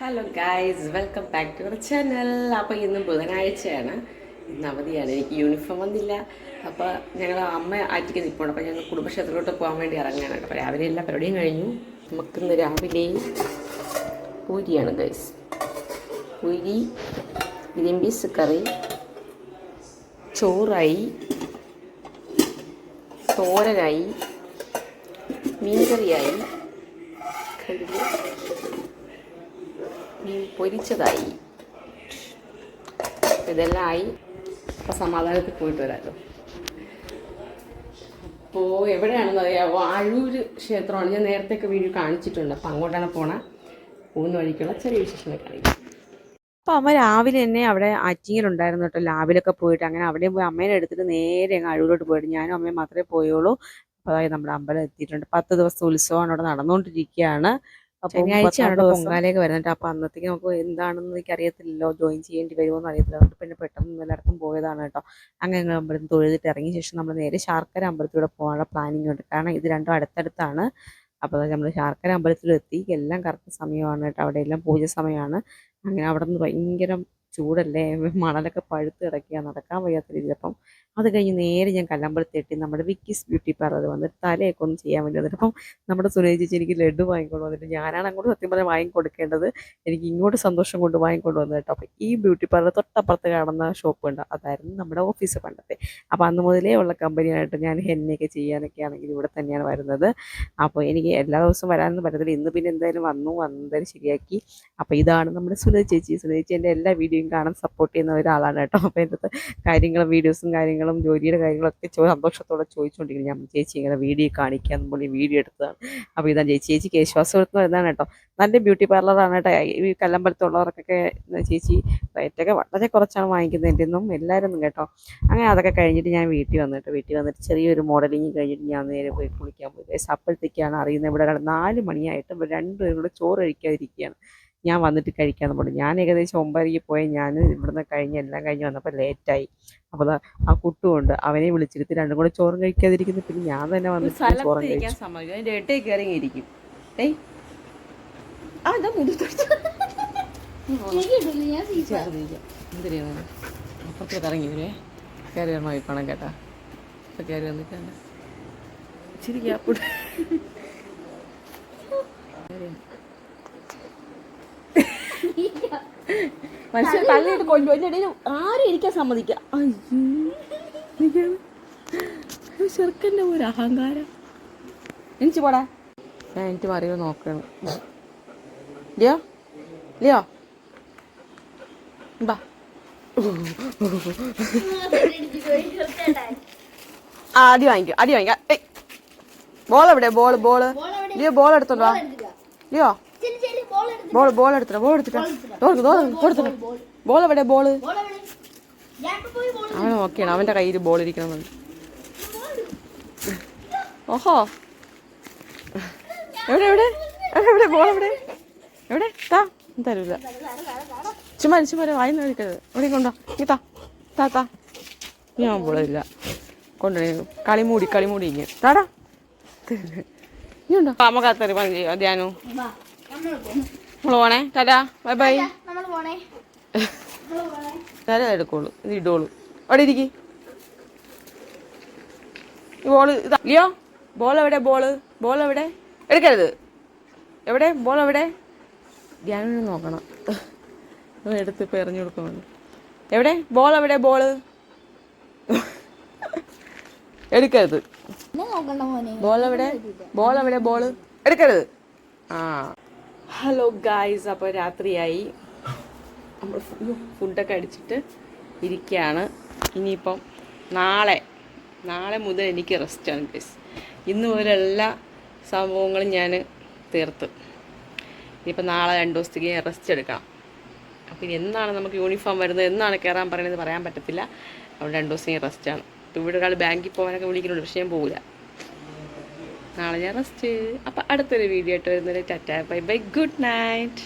Hello guys, welcome back to our channel. അപ്പോൾ ഇന്ന് ബുധനാഴ്ചയാണ്, ഇന്ന് അവധിയാണ്. എനിക്ക് യൂണിഫോം വന്നില്ല. അപ്പോൾ ഞങ്ങൾ അമ്മ ആറ്റിക്ക് നിൽപ്പുണ്ട്. അപ്പോൾ ഞങ്ങൾ കുടുംബക്ഷേത്രത്തിലോട്ട് പോകാൻ വേണ്ടി ഇറങ്ങാനാണ്. അപ്പോൾ രാവിലെ എല്ലാ പരിപാടിയും കഴിഞ്ഞു. നമുക്കിന്ന് രാവിലെ പൂരിയാണ് ഗൈസ്. പൂരി, ഗ്രീൻ പീസ് കറി, ചോറായി, തോരനായി, മീൻകറിയായി, മീൻ പൊരിച്ചതായി. ഇതെല്ലാം ആയി. അപ്പോൾ സമാധാനത്തിൽ പോയിട്ട് വരാമല്ലോ. അപ്പോൾ എവിടെയാണെന്ന് അറിയാമോ? അഴൂർ ക്ഷേത്രമാണ്. ഞാൻ നേരത്തെയൊക്കെ വീഡിയോ കാണിച്ചിട്ടുണ്ട്. അപ്പോൾ അങ്ങോട്ടാണ് പോകുന്ന വഴിക്കുള്ള ചെറിയ വിശേഷങ്ങളൊക്കെ അറിയാം. അപ്പോൾ അമ്മ രാവിലെ തന്നെ അവിടെ ആറ്റിങ്ങലുണ്ടായിരുന്നു കേട്ടോ. ലാബിലൊക്കെ പോയിട്ട് അങ്ങനെ അവിടെയും പോയി അമ്മേനെ എടുത്തിട്ട് നേരെ അങ്ങ് അഴൂരോട്ട് പോയിട്ട് ഞാനും അമ്മയും മാത്രമേ പോയുള്ളൂ. അപ്പോൾ അതായത് നമ്മുടെ അമ്പലം എത്തിയിട്ടുണ്ട്. 10 ദിവസത്തെ ഉത്സവമാണ് അവിടെ നടന്നുകൊണ്ടിരിക്കുകയാണ്. ശനിയാഴ്ചയാണ് പൊങ്കാലയൊക്കെ വരുന്നുണ്ട്. അപ്പോൾ അന്നത്തേക്ക് നമുക്ക് എന്താണെന്ന് എനിക്ക് അറിയത്തില്ലല്ലോ, ജോയിൻ ചെയ്യേണ്ടി വരുമോ എന്ന് അറിയത്തില്ല. അതുകൊണ്ട് പിന്നെ പെട്ടെന്ന് എല്ലായിടത്തും പോയതാണ് കേട്ടോ. അങ്ങനെ അമ്പലത്തിൽ തൊഴുതിട്ട് ഇറങ്ങിയ ശേഷം നമ്മൾ നേരെ ശാർക്കര അമ്പലത്തിലൂടെ പോകാനുള്ള പ്ലാനിങ് ഉണ്ട്. കാരണം ഇത് രണ്ടും അടുത്തടുത്താണ്. അപ്പോൾ നമ്മൾ ശാർക്കര അമ്പലത്തിലെത്തി. എല്ലാം കറക്റ്റ് സമയമാണ് കേട്ടോ. അവിടെ എല്ലാം പൂജ സമയമാണ്. അങ്ങനെ അവിടെ നിന്ന് ഭയങ്കര ചൂടല്ലേ, മണലൊക്കെ പഴുത്ത് കിടക്കുക, നടക്കാൻ വയ്യാത്ത രീതിയിൽ. അപ്പം അത് കഴിഞ്ഞ് നേരെ ഞാൻ കല്ലമ്പലത്തെത്തി നമ്മുടെ വിക്കീസ് ബ്യൂട്ടി പാർലർ വന്നിട്ട് തലയൊക്കെ ഒന്ന് ചെയ്യാൻ വേണ്ടി വന്നിട്ട് അപ്പം നമ്മുടെ സുരേഷ് ചേച്ചി എനിക്ക് ലഡു വാങ്ങിക്കൊണ്ട് വന്നിട്ട് ഞാനാണ് അങ്ങോട്ട് സത്യം പറഞ്ഞാൽ വാങ്ങിക്കൊടുക്കേണ്ടത്. എനിക്ക് ഇങ്ങോട്ട് സന്തോഷം കൊണ്ട് വാങ്ങിക്കൊണ്ട് വന്നത് കേട്ടോ. അപ്പോൾ ഈ ബ്യൂട്ടി പാർലർ തൊട്ടപ്പുറത്ത് കാണുന്ന ഷോപ്പ് ഉണ്ട്, അതായിരുന്നു നമ്മുടെ ഓഫീസ് പണ്ടത്തെ. അപ്പോൾ അന്ന് മുതലേ ഉള്ള കമ്പനിയായിട്ട് ഞാൻ ഹെന്നയൊക്കെ ചെയ്യാനൊക്കെ ആണെങ്കിൽ ഇവിടെ തന്നെയാണ് വരുന്നത്. അപ്പോൾ എനിക്ക് എല്ലാ ദിവസവും വരാനൊന്നും പറ്റത്തില്ല. ഇന്ന് പിന്നെ എന്തായാലും എന്തായാലും ശരിയാക്കി. അപ്പോൾ ഇതാണ് നമ്മുടെ സുരേഷ് ചേച്ചി. സുരേഷ് ചേച്ചി എൻ്റെ എല്ലാ വീഡിയോയും കാണാൻ സപ്പോർട്ട് ചെയ്യുന്ന ഒരാളാണ് കേട്ടോ. അപ്പോൾ എൻ്റെ അടുത്ത് കാര്യങ്ങളും വീഡിയോസും കാര്യങ്ങളും ജോലിയുടെ കാര്യങ്ങളൊക്കെ സന്തോഷത്തോടെ ചോദിച്ചുകൊണ്ടിരിക്കുന്നു. ഞാൻ ചേച്ചി ഇങ്ങനെ വീഡിയോ കാണിക്കാൻ പോലെ വീഡിയോ എടുത്തതാണ്. അപ്പോൾ ഇതാണ് ചേച്ചി കേശവാസപുരത്ത് വരുന്നതാണ് കേട്ടോ. നല്ല ബ്യൂട്ടി പാർലറാണ് കേട്ടോ. ഈ കല്ലമ്പലത്തുള്ളവർക്കൊക്കെ ചേച്ചി റേറ്റൊക്കെ വളരെ കുറച്ചാണ് വാങ്ങിക്കുന്നത് എൻ്റെ ഒന്നും എല്ലാവരും കേട്ടോ. അങ്ങനെ അതൊക്കെ കഴിഞ്ഞിട്ട് ഞാൻ വീട്ടിൽ വന്നിട്ട് ചെറിയൊരു മോഡലിങ് കഴിഞ്ഞിട്ട് ഞാൻ നേരെ പോയി കുളിക്കാൻ പോയി. അപ്പോഴത്തേക്കാണ് അറിയുന്നത് ഇവിടെ 4 മണിയായിട്ട് രണ്ടുപേരും കൂടെ ചോറ് കഴിക്കാതിരിക്കുകയാണ്. ഞാൻ വന്നിട്ട് കഴിക്കാമെന്ന് പറഞ്ഞു. ഞാൻ ഏകദേശം 9:30 പോയി. ഞാൻ ഇവിടുന്ന് എല്ലാം കഴിഞ്ഞ് വന്നപ്പോൾ ലേറ്റായി. അപ്പോൾ ആ കുട്ടുമുണ്ട്, അവനെ വിളിച്ചിരുത്തി രണ്ടും കൂടെ ചോറും കഴിക്കാതിരിക്കുന്നു. പിന്നെ ഞാൻ തന്നെ വന്നിട്ട് ചോറും കഴിക്കാൻ സമ്മതിക്കും. അതിൻ്റെ ഇടയിൽ കയറി ഇരിക്കും. എന്തിനാണ് അപ്പുറത്തോട്ട് ഇറങ്ങി വരേ കയറി വരണം നോക്കണം കേട്ടാ. ഇപ്പം കയറി വന്നിട്ടാണ് ഇച്ചിരി ഗ്യാപ്പ് മനുഷ്യൻ തള്ളിയിട്ട് കൊണ്ടു. അതിൻ്റെ ഇടയിൽ ആരും ഇരിക്കാൻ സമ്മതിക്കാം. ചെറുക്കൻ്റെ ഒരു അഹങ്കാരം. എനിക്ക് പോടാ. ഞാൻ എനിക്ക് മറിയോ നോക്കണം. ലിയോ ബാ. അടി വാങ്ങിക്കാം. ബോൾ എവിടെ? ബോള് ലിയോ ബോൾ എടുത്തോണ്ടോ? ലിയോ ബോൾ എടുത്തിട്ട് ബോൾ എവിടെ? അവൻ നോക്കിയാണ്, അവൻ്റെ കയ്യിൽ ബോൾ ഇരിക്കണമെന്നുണ്ട്. ഓഹോ, എവിടെ ബോൾ എവിടെ? തരൂല. ചുമ്മാ വായി കഴിക്കരുത്. എവിടെ കൊണ്ടോ? നീ താ ഞാൻ ബോളില്ല കൊണ്ടുപോയി. കളിമൂടി ഇങ്ങനെ താടാ. നീ ഉണ്ടോ? അമ്മക്കത്തറി പറഞ്ഞു ധ്യാനു. നമ്മൾ പോണേ. Tata, bye bye. തല എടുക്കോളൂ, ഇത് ഇടോളൂ. അവിടെ ഇരിക്കും. ഈ ബോള് ഇതാ. ലിയോ ബോൾ എവിടെ? എടുക്കരുത്. എവിടെ ബോൾ? ധ്യാനം നോക്കണം. എടുത്ത് ഇപ്പം എറിഞ്ഞു കൊടുക്കുന്നുണ്ട്. എവിടെ ബോൾ? എടുക്കരുത്. ബോൾ എവിടെ? എടുക്കരുത്. ആ ഹലോ ഗായ്സ്, അപ്പോൾ രാത്രിയായി. നമ്മൾ ഫുഡൊക്കെ അടിച്ചിട്ട് ഇരിക്കുകയാണ്. ഇനിയിപ്പം നാളെ മുതൽ എനിക്ക് റെസ്റ്റാണ് ഗൈസ്. ഇന്ന് മുതൽ എല്ലാ സംഭവങ്ങളും ഞാൻ തീർത്ത്. ഇനിയിപ്പോൾ നാളെ 2 ദിവസത്തേക്ക് ഞാൻ റെസ്റ്റ് എടുക്കണം. അപ്പോൾ ഇനി എന്നാണ് നമുക്ക് യൂണിഫോം വരുന്നത്, എന്നാണ് കയറാൻ പറയുന്നത് പറയാൻ പറ്റത്തില്ല. അവിടെ 2 ദിവസം ഞാൻ റെസ്റ്റാണ്. ഇപ്പോൾ ഇവിടെ ഒരാൾ ബാങ്കിൽ പോകാനൊക്കെ വിളിക്കുന്നുണ്ട്, പക്ഷേ ഞാൻ പോകില്ല. നാളെ ഞാൻ റെസ്റ്റ്. അപ്പോൾ അടുത്തൊരു വീഡിയോ ആയിട്ട് വരുന്നത്. Tata, bye bye, good night.